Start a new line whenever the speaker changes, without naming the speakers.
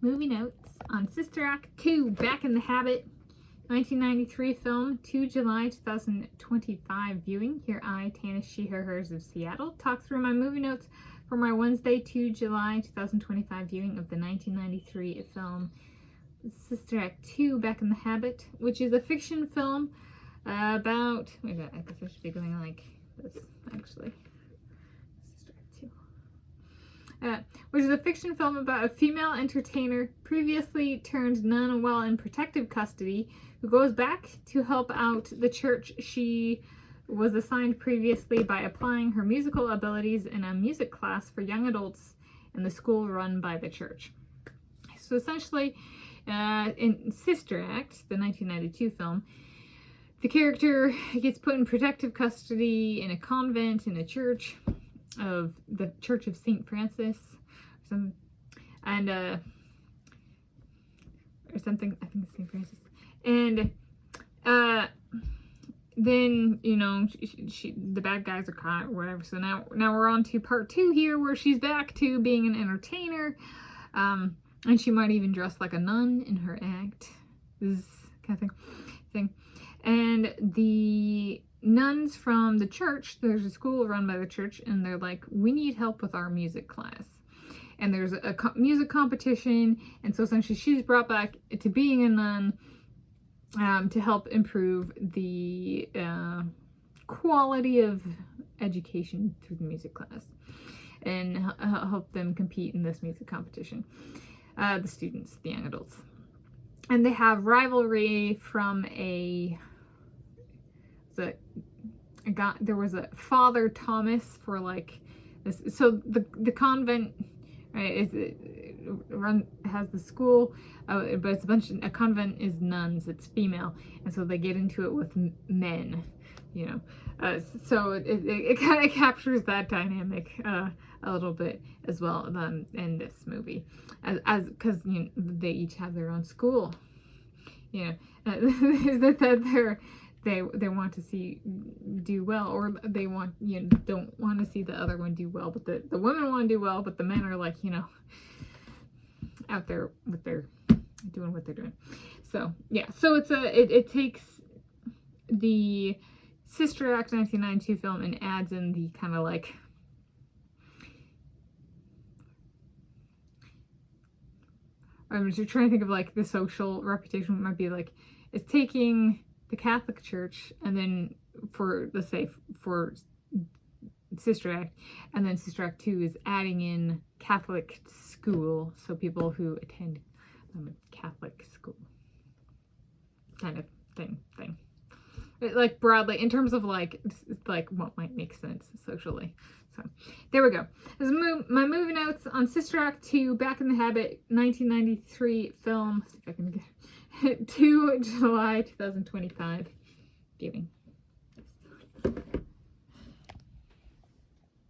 movie notes on Sister Act 2, Back in the Habit, 1993 film, 2 July 2025 viewing. Here I, Tanis, she, her, hers of Seattle, talk through my movie notes for my Wednesday, 2 July 2025 viewing of the 1993 film Sister Act 2, Back in the Habit, which is a fiction film about, wait a minute, I guess I should be going like this, actually. Sister Act 2. Which is a fiction film about a female entertainer previously turned nun while in protective custody who goes back to help out the church she was assigned previously by applying her musical abilities in a music class for young adults in the school run by the church. So essentially, in Sister Act, the 1992 film, the character gets put in protective custody in a convent in a church of the Church of St. Francis, or something, I think it's St. Francis. And then, you know, the bad guys are caught or whatever. So now we're on to part 2 here, where she's back to being an entertainer. And she might even dress like a nun in her act. This kind of thing. And the nuns from the church, there's a school run by the church, and they're like, we need help with our music class. And there's a music competition, and so essentially she's brought back to being a nun to help improve the quality of education through the music class and help them compete in this music competition. The students, the young adults. And they have rivalry from there was a Father Thomas for like this. So the convent, right, has the school, but it's a convent is nuns, it's female, and so they get into it with men, you know. So it kind of captures that dynamic a little bit as well in this movie, as because, you know, they each have their own school, you know, that they want to see do well, or they want, you know, don't want to see the other one do well, but the women want to do well, but the men are like, you know, out there with their doing what they're doing. So yeah, so it takes the Sister Act 1992 film and adds in the kind of like I'm just trying to think of like the social reputation might be like, it's taking the Catholic Church and then for, let's say, for Sister Act, and then Sister Act 2 is adding in Catholic school, so people who attend Catholic school kind of thing. Like broadly, in terms of like what might make sense socially. So there we go. This is my movie notes on Sister Act 2, Back in the Habit, 1993 film. Let's see if I can get 2 July 2025 viewing.